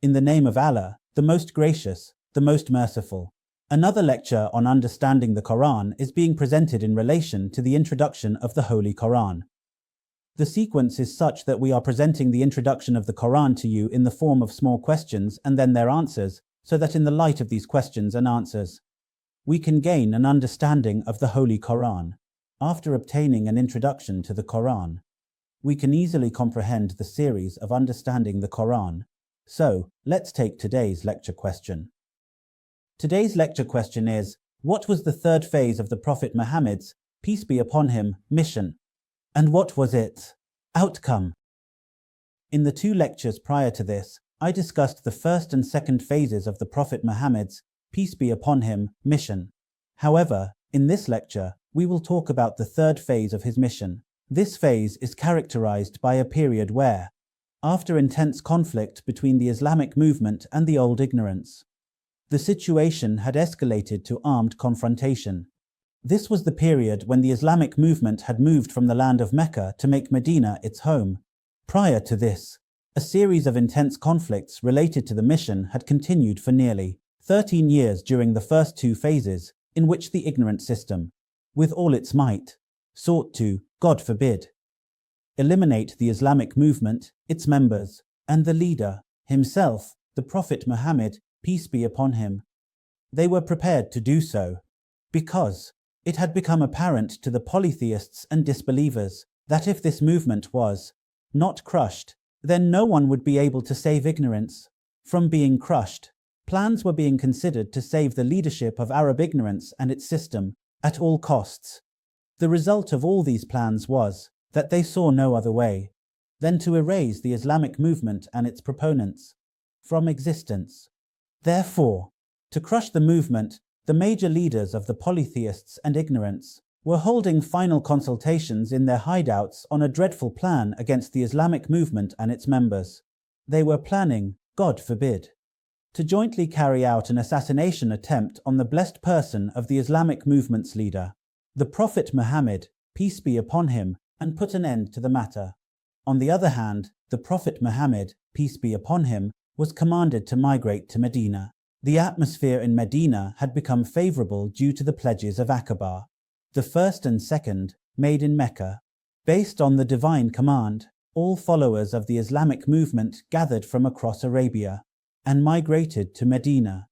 In the name of Allah, the most gracious, the most merciful. Another lecture on understanding the Quran is being presented in relation to the introduction of the Holy Quran. The sequence is such that we are presenting the introduction of the Quran to you in the form of small questions and then their answers, so that in the light of these questions and answers, we can gain an understanding of the Holy Quran. After obtaining an introduction to the Quran, we can easily comprehend the series of understanding the Quran. So, let's take today's lecture question. Today's lecture question is, what was the third phase of the Prophet Muhammad's, peace be upon him, mission? And what was its outcome? In the two lectures prior to this, I discussed the first and second phases of the Prophet Muhammad's, peace be upon him, mission. However, in this lecture, we will talk about the third phase of his mission. This phase is characterized by a period where, after intense conflict between the Islamic movement and the old ignorance, the situation had escalated to armed confrontation. This was the period when the Islamic movement had moved from the land of Mecca to make Medina its home. Prior to this, a series of intense conflicts related to the mission had continued for nearly 13 years during the first two phases, in which the ignorant system, with all its might, sought to, God forbid, eliminate the Islamic movement, its members, and the leader, himself, the Prophet Muhammad, peace be upon him. They were prepared to do so, because it had become apparent to the polytheists and disbelievers that if this movement was not crushed, then no one would be able to save ignorance from being crushed. Plans were being considered to save the leadership of Arab ignorance and its system at all costs. The result of all these plans was that they saw no other way than to erase the Islamic movement and its proponents from existence. Therefore, to crush the movement, the major leaders of the polytheists and ignorance were holding final consultations in their hideouts on a dreadful plan against the Islamic movement and its members. They were planning, God forbid, to jointly carry out an assassination attempt on the blessed person of the Islamic movement's leader, the Prophet Muhammad, peace be upon him, and put an end to the matter. On the other hand, the Prophet Muhammad, peace be upon him, was commanded to migrate to Medina. The atmosphere in Medina had become favorable due to the pledges of Aqaba, the first and second, made in Mecca. Based on the divine command, all followers of the Islamic movement gathered from across Arabia and migrated to Medina.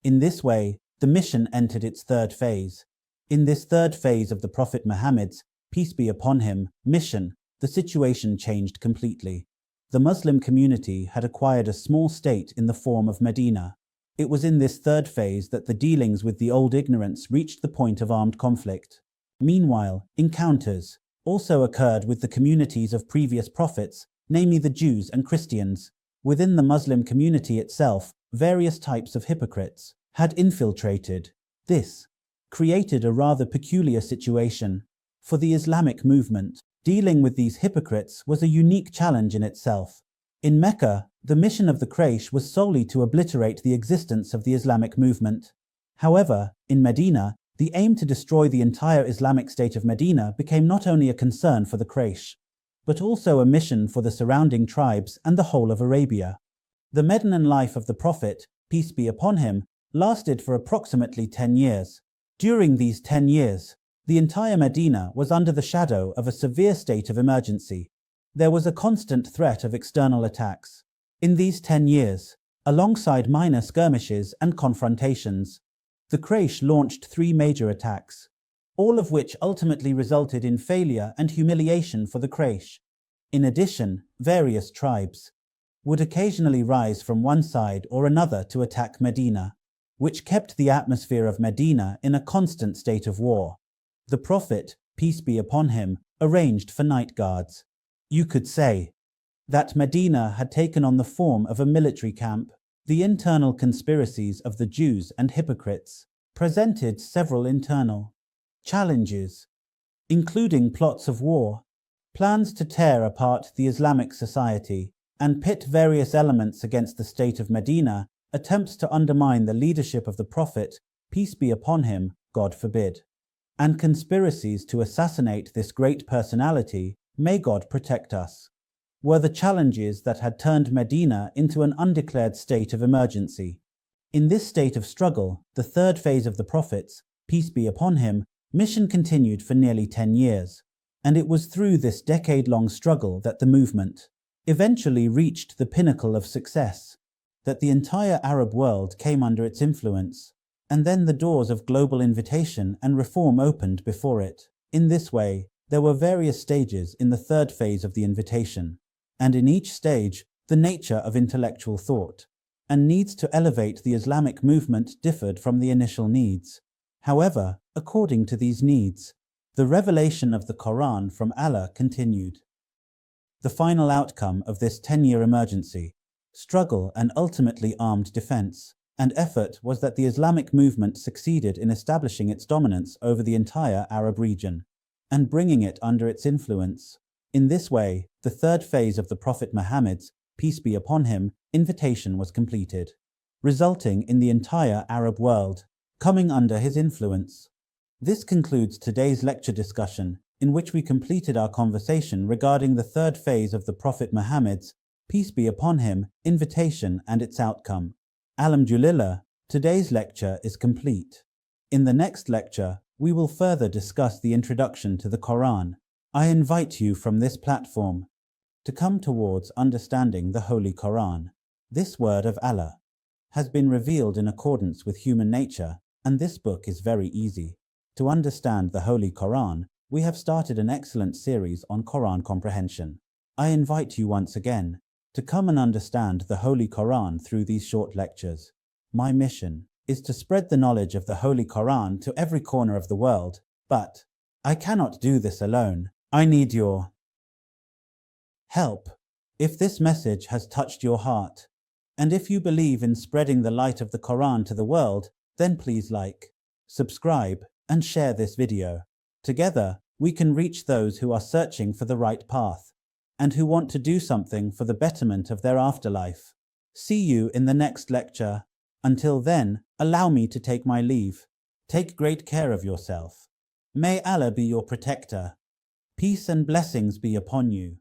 In this way, the mission entered its third phase. In this third phase of the Prophet Muhammad's, peace be upon him, mission, the situation changed completely. The Muslim community had acquired a small state in the form of Medina. It was in this third phase that the dealings with the old ignorance reached the point of armed conflict. Meanwhile, encounters also occurred with the communities of previous prophets, namely the Jews and Christians. Within the Muslim community itself, various types of hypocrites had infiltrated. This created a rather peculiar situation for the Islamic movement. Dealing with these hypocrites was a unique challenge in itself. In Mecca, the mission of the Quraysh was solely to obliterate the existence of the Islamic movement. However, in Medina, the aim to destroy the entire Islamic state of Medina became not only a concern for the Quraysh, but also a mission for the surrounding tribes and the whole of Arabia. The Medinan life of the Prophet, peace be upon him, lasted for approximately 10 years. During these 10 years, the entire Medina was under the shadow of a severe state of emergency. There was a constant threat of external attacks. In these 10 years, alongside minor skirmishes and confrontations, the Quraysh launched 3 major attacks, all of which ultimately resulted in failure and humiliation for the Quraysh. In addition, various tribes would occasionally rise from one side or another to attack Medina, which kept the atmosphere of Medina in a constant state of war. The Prophet, peace be upon him, arranged for night guards. You could say that Medina had taken on the form of a military camp. The internal conspiracies of the Jews and hypocrites presented several internal challenges, including plots of war, plans to tear apart the Islamic society and pit various elements against the state of Medina, attempts to undermine the leadership of the Prophet, peace be upon him, God forbid, and conspiracies to assassinate this great personality, may God protect us. were the challenges that had turned Medina into an undeclared state of emergency. In this state of struggle, the third phase of the Prophet's, peace be upon him, mission continued for nearly 10 years, and it was through this decade-long struggle that the movement eventually reached the pinnacle of success, that the entire Arab world came under its influence, and then the doors of global invitation and reform opened before it. In this way, there were various stages in the third phase of the invitation, and in each stage, the nature of intellectual thought and needs to elevate the Islamic movement differed from the initial needs. However, according to these needs, the revelation of the Quran from Allah continued. The final outcome of this 10-year emergency, struggle and ultimately armed defense, and effort was that the Islamic movement succeeded in establishing its dominance over the entire Arab region and bringing it under its influence. In this way, the third phase of the Prophet Muhammad's, peace be upon him, invitation was completed, resulting in the entire Arab world coming under his influence. This concludes today's lecture discussion, in which we completed our conversation regarding the third phase of the Prophet Muhammad's, peace be upon him, invitation and its outcome. Alhamdulillah, today's lecture is complete. In the next lecture, we will further discuss the introduction to the Quran. I invite you from this platform to come towards understanding the Holy Quran. This word of Allah has been revealed in accordance with human nature, and this book is very easy. To understand the Holy Quran, we have started an excellent series on Quran comprehension. I invite you once again to come and understand the Holy Quran through these short lectures. My mission is to spread the knowledge of the Holy Quran to every corner of the world, but I cannot do this alone. I need your help. If this message has touched your heart, and if you believe in spreading the light of the Quran to the world, then please like, subscribe, and share this video. Together, we can reach those who are searching for the right path, and who want to do something for the betterment of their afterlife. See you in the next lecture. Until then, allow me to take my leave. Take great care of yourself. May Allah be your protector. Peace and blessings be upon you.